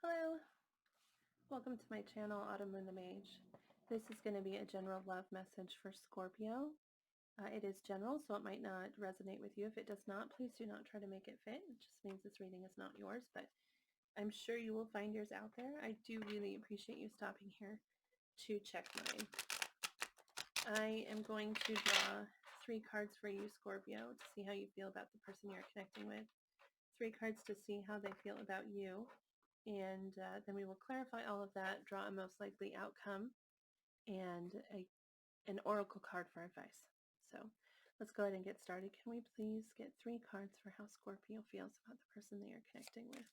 Hello, welcome to my channel, Autumnmoonthemage. This is going to be a general love message for Scorpio. It is general, so it might not resonate with you. If it does not, please do not try to make it fit. It just means this reading is not yours, but I'm sure you will find yours out there. I do really appreciate you stopping here to check mine. I am going to draw 3 cards for you, Scorpio, to see how you feel about the person you're connecting with. 3 cards to see how they feel about you. And then we will clarify all of that, draw a most likely outcome, and an oracle card for advice. So let's go ahead and get started. Can we please get 3 cards for how Scorpio feels about the person they are connecting with?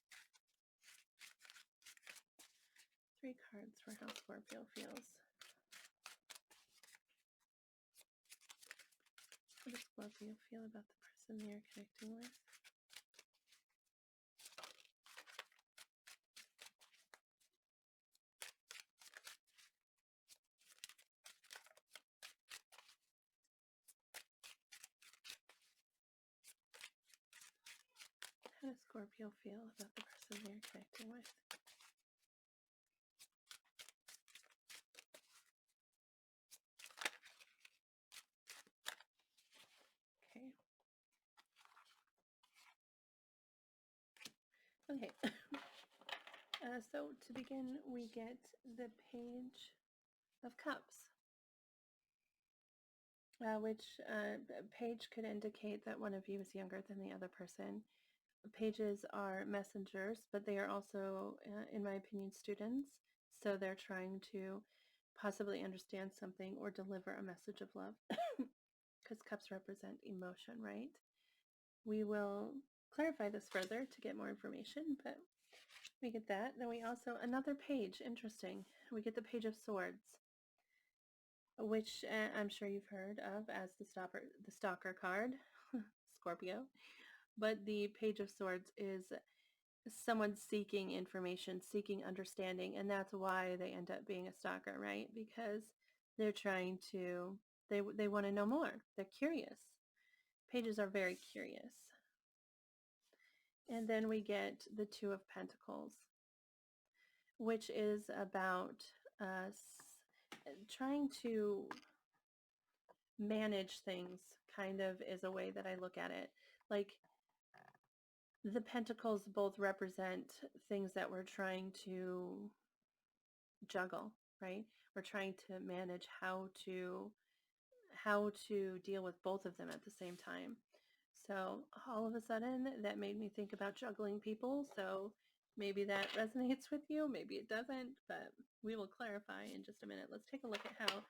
3 cards for how Scorpio feels. How does Scorpio feel about the person they are connecting with? How does Scorpio feel about the person they are connecting with? Okay. Okay. So to begin, we get the Page of Cups, which page could indicate that one of you is younger than the other person. Pages are messengers, but they are also, in my opinion, students. So they're trying to possibly understand something or deliver a message of love, because cups represent emotion, right? We will clarify this further to get more information, but we get that. Then we also, another page, interesting. We get the Page of Swords, which I'm sure you've heard of as the stalker card, Scorpio. But the Page of Swords is someone seeking information, seeking understanding, and that's why they end up being a stalker, right? Because they're trying to, they want to know more. They're curious. Pages are very curious. And then we get the Two of Pentacles, which is about trying to manage things, kind of is a way that I look at it. Like, the pentacles both represent things that we're trying to juggle, right? We're trying to manage how to deal with both of them at the same time. So all of a sudden that made me think about juggling people. So maybe that resonates with you, maybe it doesn't, but we will clarify in just a minute. Let's take a look at how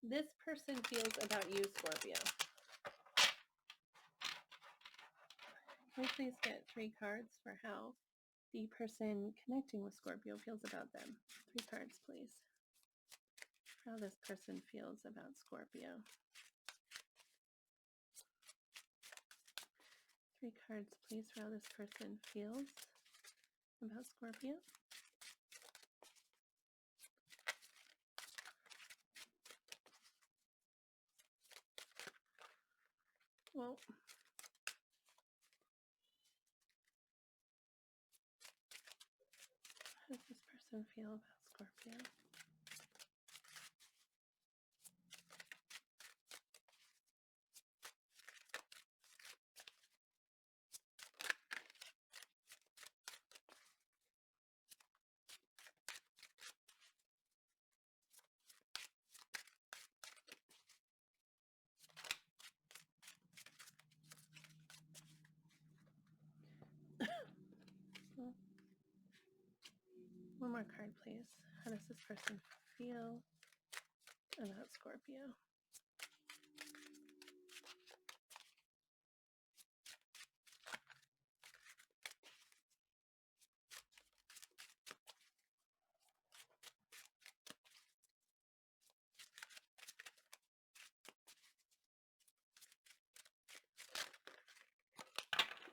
this person feels about you, Scorpio. Can we please get 3 cards for how the person connecting with Scorpio feels about them? 3 cards, please. How this person feels about Scorpio. 3 cards, please, for how this person feels about Scorpio. Well, how does this person feel about Scorpio? One more card, please. How does this person feel about Scorpio?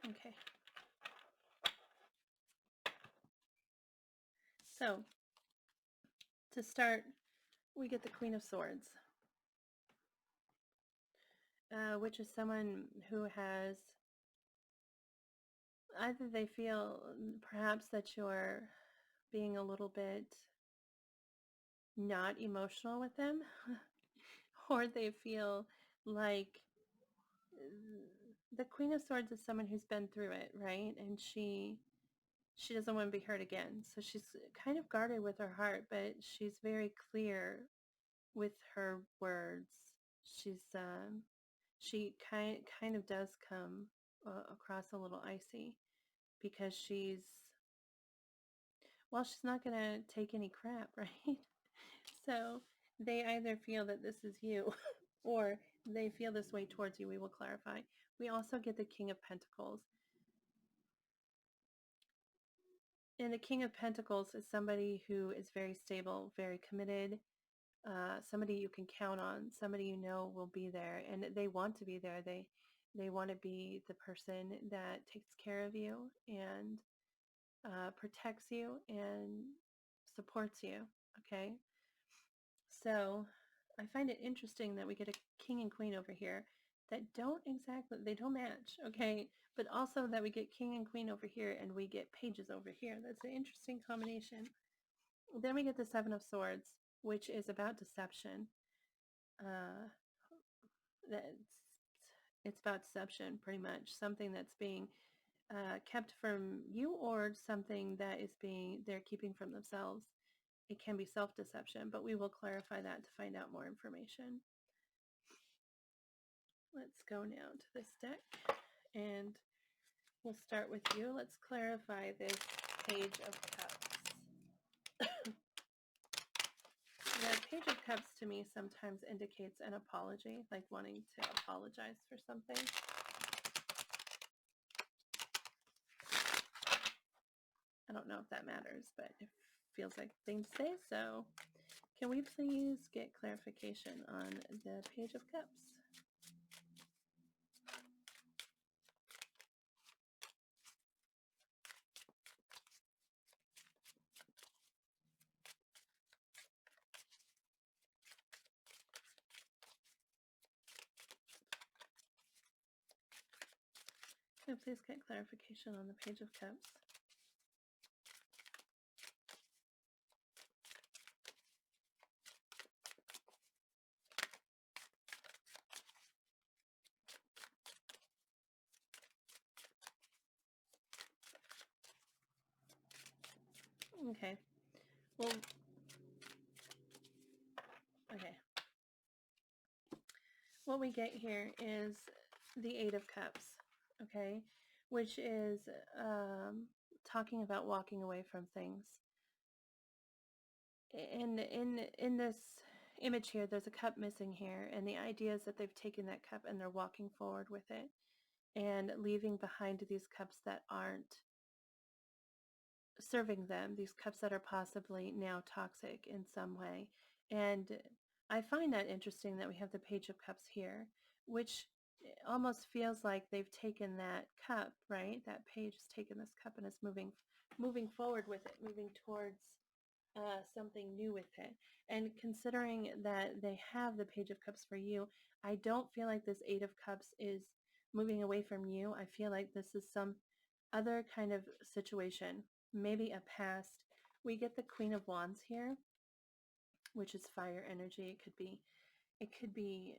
Okay. So, to start, we get the Queen of Swords, which is someone who has, either they feel perhaps that you're being a little bit not emotional with them, or they feel like the Queen of Swords is someone who's been through it, right? And she doesn't want to be hurt again. So she's kind of guarded with her heart, but she's very clear with her words. She kind of does come across a little icy because she's not going to take any crap, right? So they either feel that this is you or they feel this way towards you. We will clarify. We also get the King of Pentacles. And the King of Pentacles is somebody who is very stable, very committed, somebody you can count on, somebody you know will be there, and they want to be there. They want to be the person that takes care of you and protects you and supports you. Okay, so I find it interesting that we get a king and queen over here that they don't match. Okay, but also that we get king and queen over here and we get pages over here. That's an interesting combination. Then we get the Seven of Swords, which is about deception. Uh, that's it's about deception, pretty much. Something that's being kept from you, or something that is they're keeping from themselves. It can be self-deception, but we will clarify that to find out more information. Let's go now to this deck, and we'll start with you. Let's clarify this Page of Cups. The Page of Cups to me sometimes indicates an apology, like wanting to apologize for something. I don't know if that matters, but it feels like things say so. Can we please get clarification on the Page of Cups? Can I please get clarification on the Page of Cups? Okay. Well, okay. What we get here is the Eight of Cups, okay, which is talking about walking away from things. And in this image here, there's a cup missing here, and the idea is that they've taken that cup and they're walking forward with it and leaving behind these cups that aren't serving them, these cups that are possibly now toxic in some way. And I find that interesting that we have the Page of Cups here, which almost feels like they've taken that cup, right? That page has taken this cup and is moving forward with it, moving towards something new with it. And considering that they have the Page of Cups for you, I don't feel like this Eight of Cups is moving away from you. I feel like this is some other kind of situation, maybe a past. We get the Queen of Wands here, which is fire energy. It could be,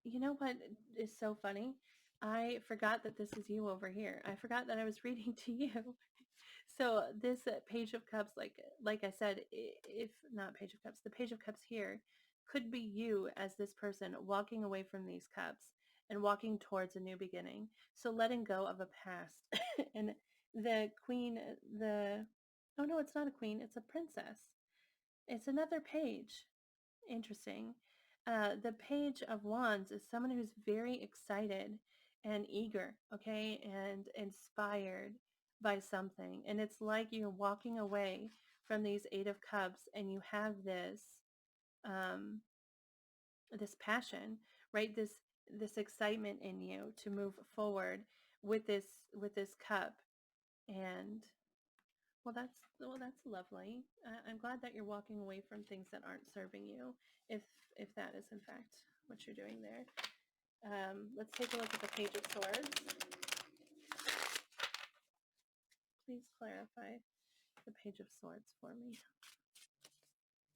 you know what is so funny? I forgot that this is you over here. I forgot that I was reading to you. So this Page of Cups, like I said, if not Page of Cups, the Page of Cups here could be you as this person walking away from these cups and walking towards a new beginning. So letting go of a past. And the queen, oh no, it's not a queen, it's a princess. It's another page. Interesting. The Page of Wands is someone who's very excited and eager, okay, and inspired by something. And it's like you're walking away from these Eight of Cups and you have um, this passion, right? This excitement in you to move forward with this cup. And that's lovely. I'm glad that you're walking away from things that aren't serving you, if that is in fact what you're doing there. Let's take a look at the Page of Swords. please clarify the Page of Swords for me?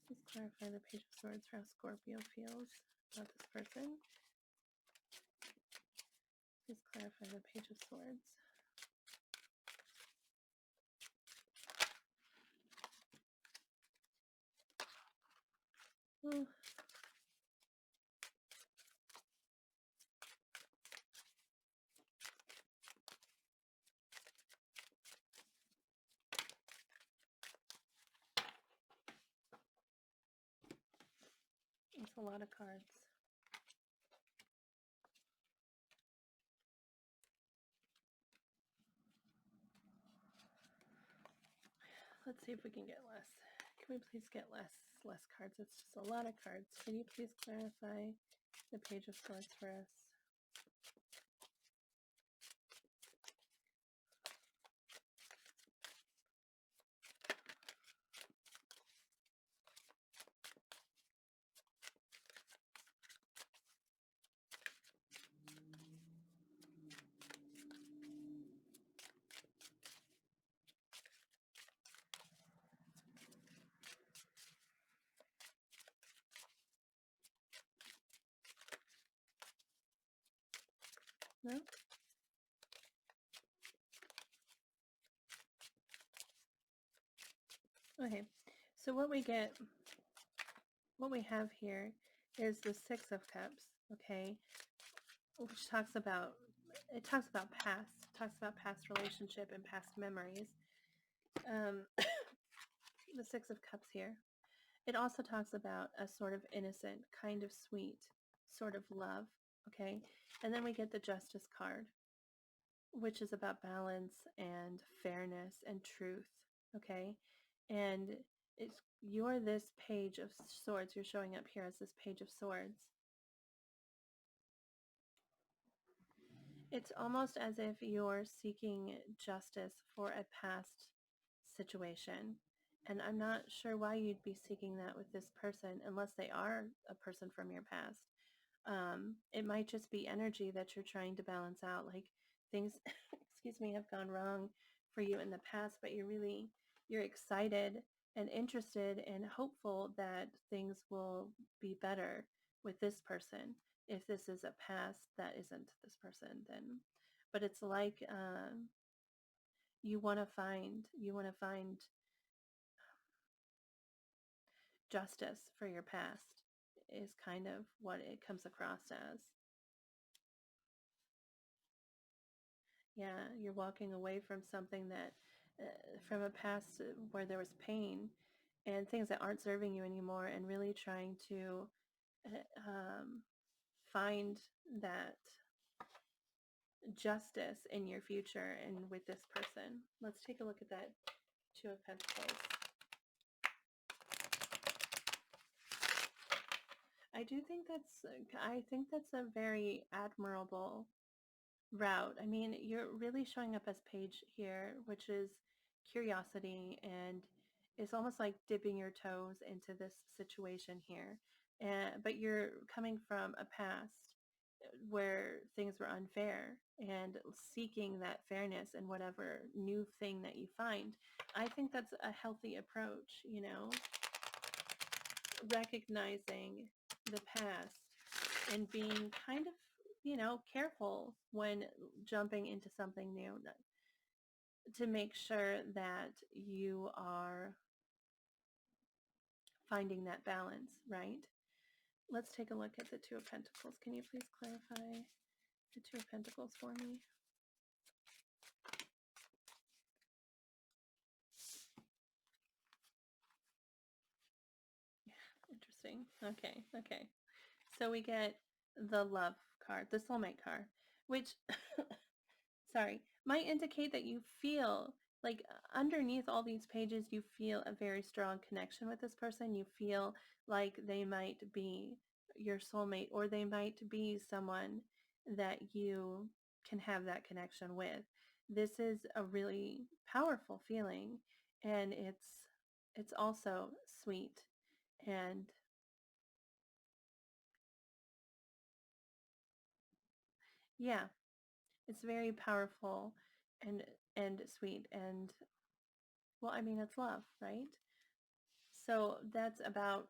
Please clarify the Page of Swords for how Scorpio feels about this person. Please clarify the Page of Swords. Oh. It's a lot of cards. Let's see if we can get less. Can we please get less cards? It's just a lot of cards. Can you please clarify the Page of Swords for us? No? Okay. So what we have here is the Six of Cups, okay? Which talks about past relationship and past memories. The Six of Cups here. It also talks about a sort of innocent, kind of sweet sort of love, okay? And then we get the Justice card, which is about balance and fairness and truth, okay? And you're this Page of Swords. You're showing up here as this Page of Swords. It's almost as if you're seeking justice for a past situation. And I'm not sure why you'd be seeking that with this person unless they are a person from your past. It might just be energy that you're trying to balance out. Like things, excuse me, have gone wrong for you in the past, but you're excited and interested and hopeful that things will be better with this person. If this is a past that isn't this person, then, but it's like you want to find justice for your past is kind of what it comes across as. Yeah, you're walking away from something that, from a past where there was pain and things that aren't serving you anymore, and really trying to find that justice in your future and with this person. Let's take a look at that Two of Pentacles. I think that's a very admirable route. I mean, you're really showing up as Page here, which is curiosity, and it's almost like dipping your toes into this situation here. But you're coming from a past where things were unfair and seeking that fairness in whatever new thing that you find. I think that's a healthy approach, recognizing the past and being kind of, careful when jumping into something new to make sure that you are finding that balance, right? Let's take a look at the Two of Pentacles. Can you please clarify the Two of Pentacles for me? Yeah, interesting. Okay. So we get the Love card, the Soulmate card, which sorry, might indicate that you feel like underneath all these pages, you feel a very strong connection with this person. You feel like they might be your soulmate, or they might be someone that you can have that connection with. This is a really powerful feeling, and it's also sweet, and yeah, it's very powerful and and sweet and, well, I mean, it's love, right? So that's about,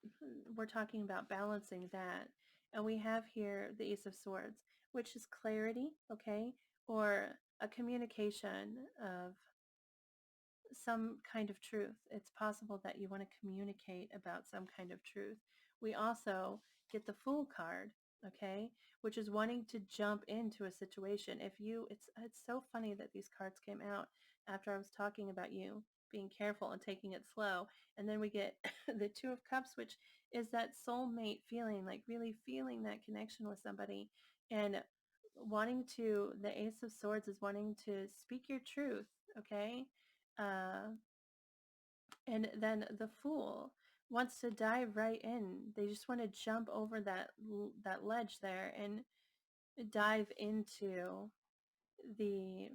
we're talking about balancing that. And we have here the Ace of Swords, which is clarity, okay? Or a communication of some kind of truth. It's possible that you want to communicate about some kind of truth. We also get the Fool card, okay, which is wanting to jump into a situation. If you, it's so funny that these cards came out after I was talking about you being careful and taking it slow, and then we get the Two of Cups, which is that soulmate feeling, like really feeling that connection with somebody, and wanting to, the Ace of Swords is wanting to speak your truth, okay? uh, and then the Fool wants to dive right in. They just want to jump over that ledge there and dive into the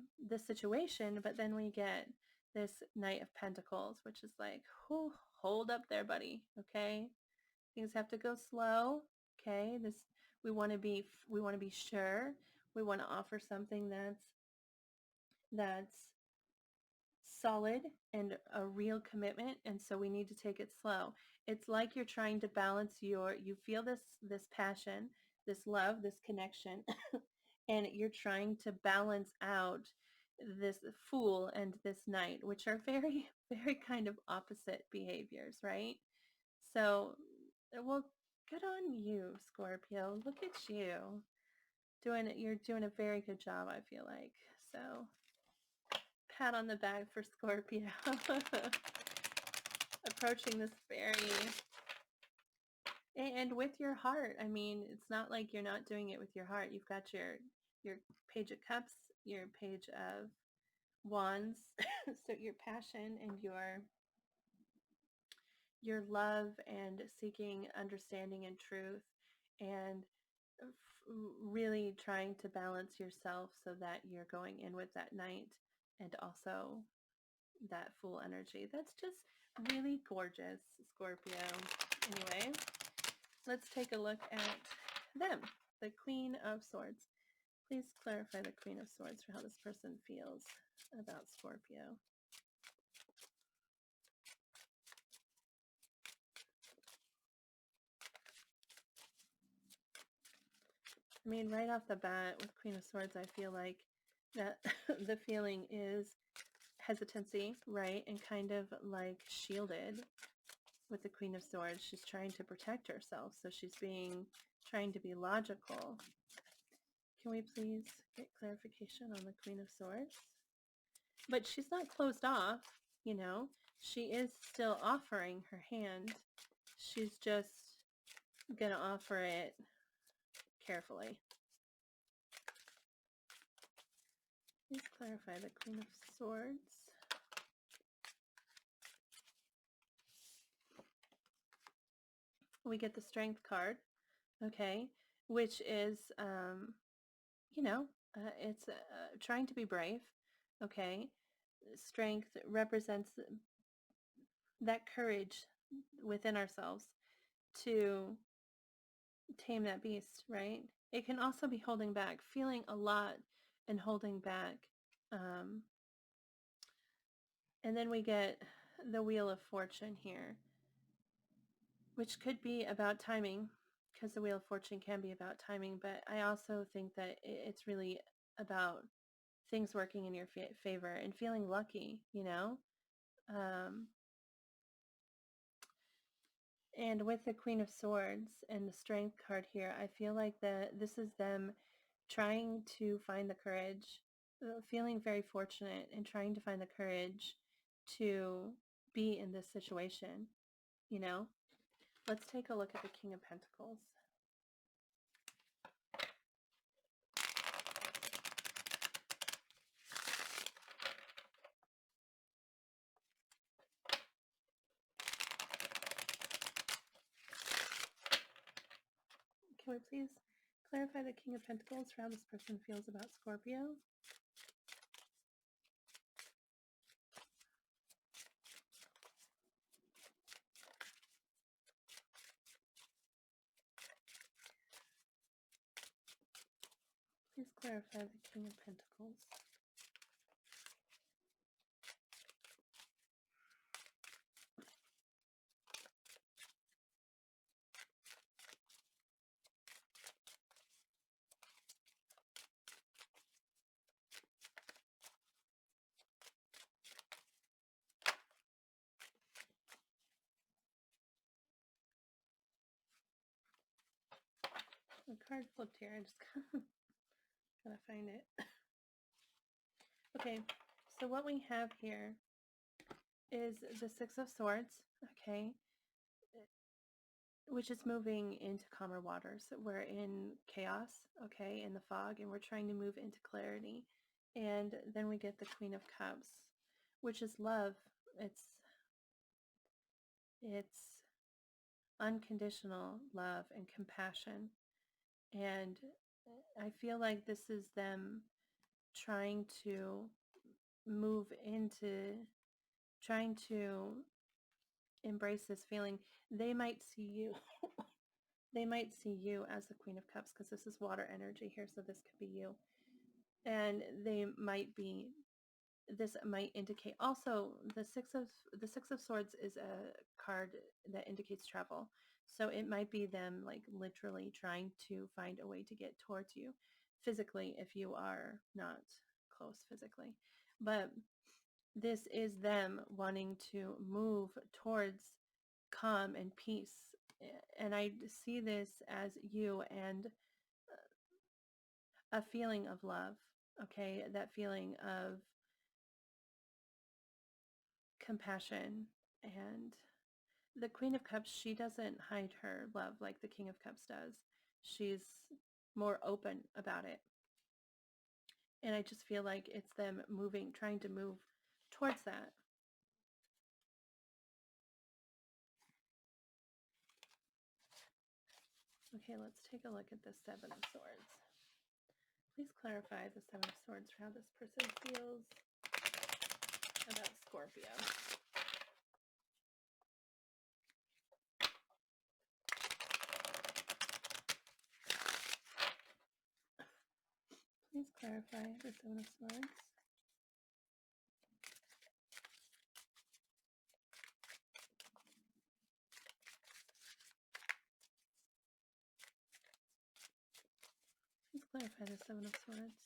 situation. But then we get this Knight of Pentacles, which is like, whew, hold up there, buddy. Okay, things have to go slow. Okay, this, we want to be sure. We want to offer something that's solid and a real commitment, and so we need to take it slow. It's like you're trying to balance you feel this passion, this love, this connection, and you're trying to balance out this Fool and this Knight, which are very, very kind of opposite behaviors, right? So, well, good on you, Scorpio. Look at you doing it. You're doing a very good job, I feel like. So pat on the back for Scorpio. Approaching this very, and with your heart. I mean, it's not like you're not doing it with your heart. You've got your Page of Cups, your Page of Wands, so your passion and your love and seeking understanding and truth, and really trying to balance yourself so that you're going in with that Knight and also that Fool energy. That's just really gorgeous, Scorpio. Anyway, let's take a look at them. The Queen of Swords. Please clarify the Queen of Swords for how this person feels about Scorpio. I mean, right off the bat with Queen of Swords, I feel like that the feeling is hesitancy, right? And kind of like shielded with the Queen of Swords. She's trying to protect herself, so she's trying to be logical. Can we please get clarification on the Queen of Swords? But she's not closed off, you know. She is still offering her hand. She's just gonna offer it carefully. Please clarify the Queen of Swords. We get the Strength card, okay, which is, it's trying to be brave, okay. Strength represents that courage within ourselves to tame that beast, right? It can also be holding back, feeling a lot and holding back. Um, and then we get the Wheel of Fortune here, which could be about timing, because the Wheel of Fortune can be about timing, but I also think that it's really about things working in your favor and feeling lucky, you know? And with the Queen of Swords and the Strength card here, I feel like this is them trying to find the courage, feeling very fortunate and trying to find the courage to be in this situation, you know? Let's take a look at the King of Pentacles. Can we please clarify the King of Pentacles for how this person feels about Scorpio? Please clarify the King of Pentacles. card flipped here. I just gotta find it. Okay, so what we have here is the Six of Swords, okay, which is moving into calmer waters. We're in chaos, okay, in the fog, and we're trying to move into clarity. And then we get the Queen of Cups, which is love. It's unconditional love and compassion. And I feel like this is them trying to move into, trying to embrace this feeling. They might see you. They might see you as the Queen of Cups because this is water energy here, so this could be you. And this might indicate also the Six of Swords is a card that indicates travel. So it might be them like literally trying to find a way to get towards you physically if you are not close physically. But this is them wanting to move towards calm and peace. And I see this as you and a feeling of love, okay? That feeling of compassion. And the Queen of Cups, she doesn't hide her love like the King of Cups does. She's more open about it. And I just feel like it's them moving, trying to move towards that. Okay, let's take a look at the Seven of Swords. Please clarify the Seven of Swords for how this person feels about Scorpio. Please clarify the Seven of Swords. Please clarify the Seven of Swords.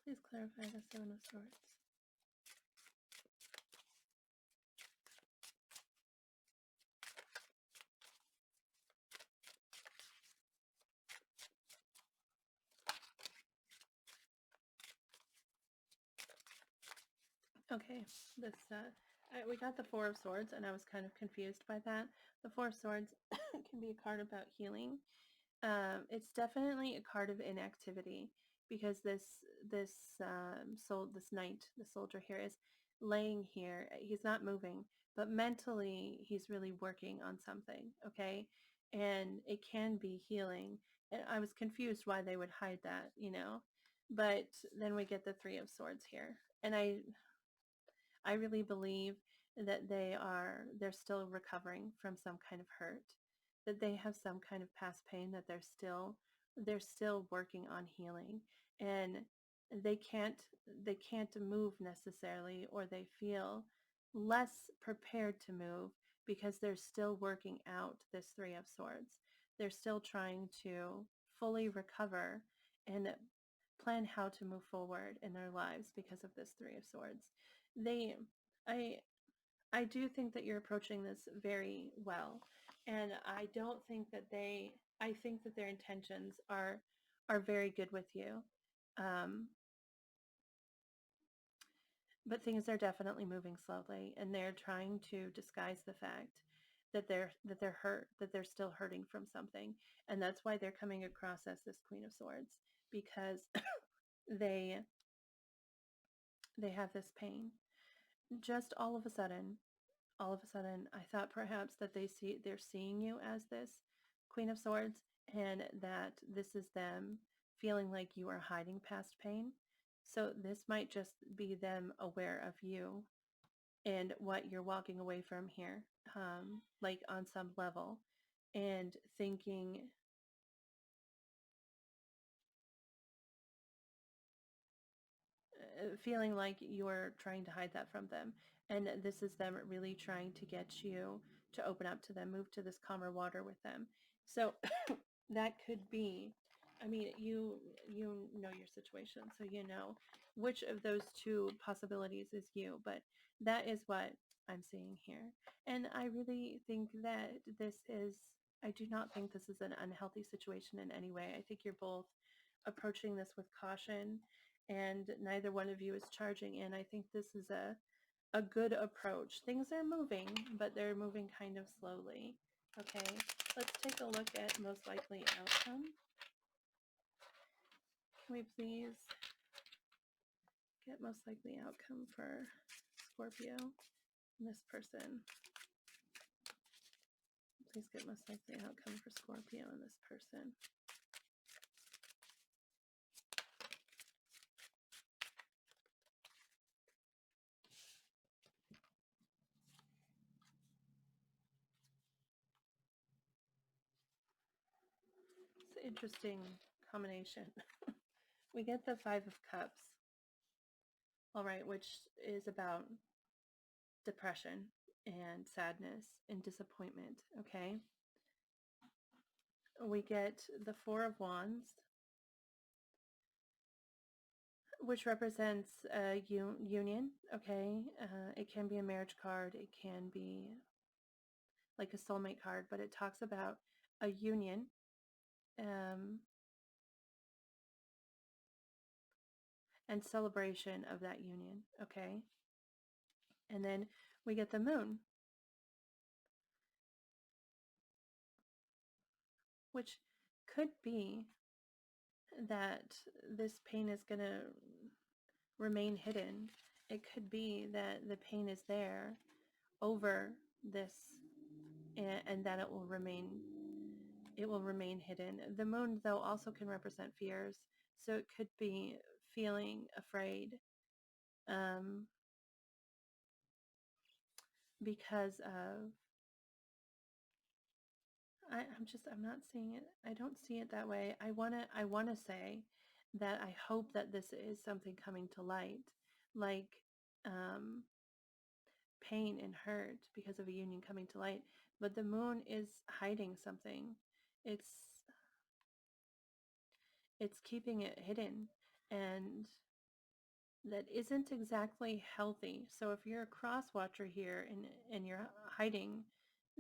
Please clarify the Seven of Swords. Okay, we got the Four of Swords, and I was kind of confused by that. The Four of Swords can be a card about healing. It's definitely a card of inactivity because this knight, the soldier here, is laying here. He's not moving, but mentally he's really working on something. Okay, and it can be healing. And I was confused why they would hide that, But then we get the Three of Swords here, and I really believe that they're still recovering from some kind of hurt, that they have some kind of past pain that they're still working on healing, and they can't they can't move necessarily, or they feel less prepared to move because they're still working out this Three of Swords. They're still trying to fully recover and plan how to move forward in their lives because of this Three of Swords. They I I do think that you're approaching this very well, and I don't think that I think that their intentions are very good with you. Um, but things are definitely moving slowly, and they're trying to disguise the fact that they're hurt, that they're still hurting from something. And that's why they're coming across as this Queen of Swords, because they they have this pain. Just all of a sudden, I thought perhaps that they're seeing you as this Queen of Swords, and that this is them feeling like you are hiding past pain. So this might just be them aware of you and what you're walking away from here, like on some level. and thinking, feeling like you're trying to hide that from them. And this is them really trying to get you to open up to them, move to this calmer water with them. So that could be, I mean, you know your situation, so you know which of those two possibilities is you, but that is what I'm seeing here. And I really think that this is, I do not think this is an unhealthy situation in any way. I think you're both approaching this with caution, and neither one of you is charging in. I think this is a good approach. Things are moving, but they're moving kind of slowly. Okay, let's take a look at most likely outcome. Can we please get most likely outcome for Scorpio and this person? Please get most likely outcome for Scorpio and this person. It's an interesting combination. We get the Five of Cups, all right, which is about depression and sadness and disappointment, okay? We get the Four of Wands, which represents a union, okay? It can be a marriage card. It can be like a soulmate card, but it talks about a union. And celebration of that union, okay? And then we get the moon, which could be that this pain is going to remain hidden. It could be that the pain is there over this, and that it will remain hidden. The moon, though, also can represent fears. So it could be feeling afraid because of, I'm not seeing it. I don't see it that way. I want to say that I hope that this is something coming to light, like um, pain and hurt because of a union coming to light. But the moon is hiding something. It's it's keeping it hidden, and that isn't exactly healthy. So if you're a cross watcher here and you're hiding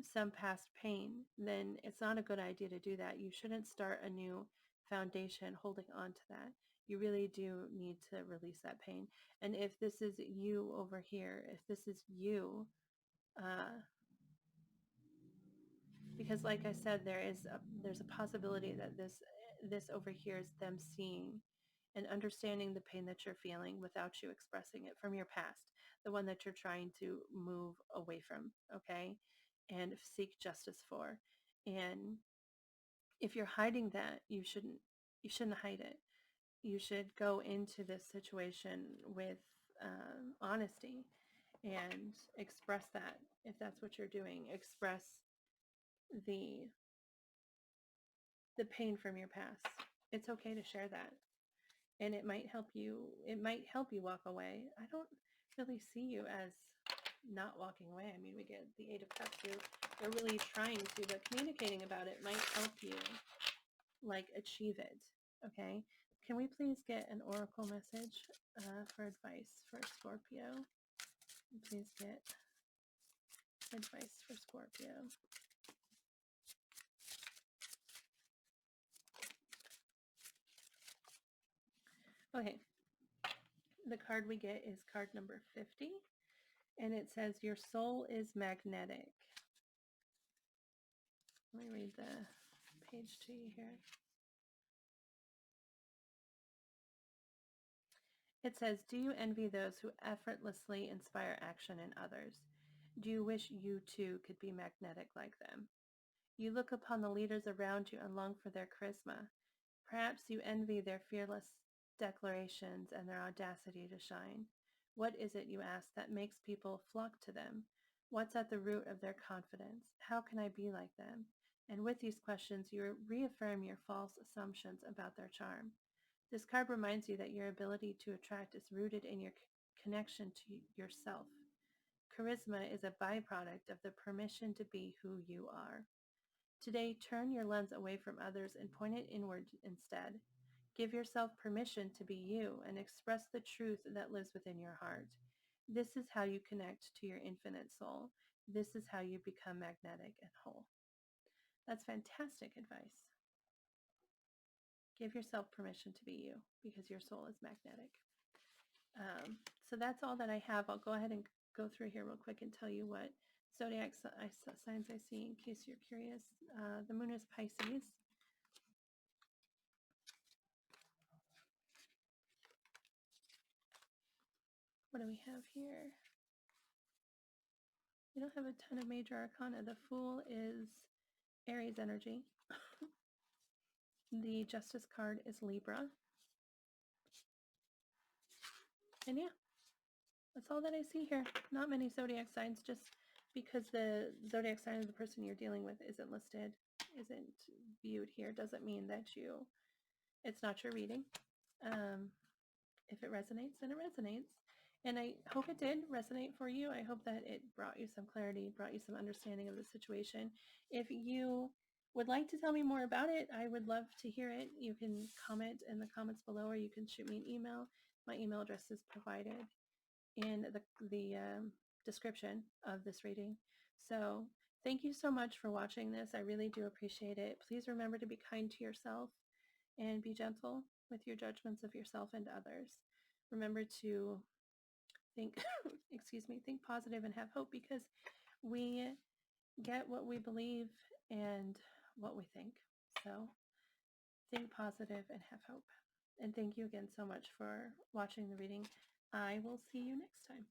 some past pain, then it's not a good idea to do that. You shouldn't start a new foundation holding on to that. You really do need to release that pain. And if this is you over here, if this is you, uh, because like I said, there's a possibility that this over here is them seeing and understanding the pain that you're feeling without you expressing it, from your past, the one that you're trying to move away from, okay, and seek justice for. And if you're hiding that, you shouldn't hide it. You should go into this situation with honesty and express that. If that's what you're doing, express the the pain from your past. It's okay to share that, and it might help you walk away. I don't really see you as not walking away. I mean, we get the Eight of Cups. You're really trying to, but communicating about it might help you like achieve it. Okay, can we please get an oracle message for advice for Scorpio? Please get advice for Scorpio. Okay, the card we get is card number 50, and it says your soul is magnetic. Let me read the page to you here. It says, do you envy those who effortlessly inspire action in others? Do you wish you too could be magnetic like them? You look upon the leaders around you and long for their charisma. Perhaps you envy their fearless declarations and their audacity to shine. What is it, you ask, that makes people flock to them? What's at the root of their confidence? How can I be like them? And with these questions, you reaffirm your false assumptions about their charm. This card reminds you that your ability to attract is rooted in your connection to yourself. Charisma is a byproduct of the permission to be who you are. Today, turn your lens away from others and point it inward instead. Give yourself permission to be you and express the truth that lives within your heart. This is how you connect to your infinite soul. This is how you become magnetic and whole. That's fantastic advice. Give yourself permission to be you because your soul is magnetic. So that's all that I have. I'll go ahead and go through here real quick and tell you what zodiac signs I see in case you're curious. The moon is Pisces. What do we have here? We don't have a ton of major arcana. The Fool is Aries energy. The Justice card is Libra. And yeah, that's all that I see here. Not many zodiac signs, just because the zodiac sign of the person you're dealing with isn't listed, isn't viewed here, doesn't mean that it's not your reading. If it resonates, then it resonates. And I hope it did resonate for you. I hope that it brought you some clarity, brought you some understanding of the situation. If you would like to tell me more about it, I would love to hear it. You can comment in the comments below, or you can shoot me an email. My email address is provided in the description of this reading. So thank you so much for watching this. I really do appreciate it. Please remember to be kind to yourself and be gentle with your judgments of yourself and others. Remember to think, think positive and have hope, because we get what we believe and what we think. So think positive and have hope. And thank you again so much for watching the reading. I will see you next time.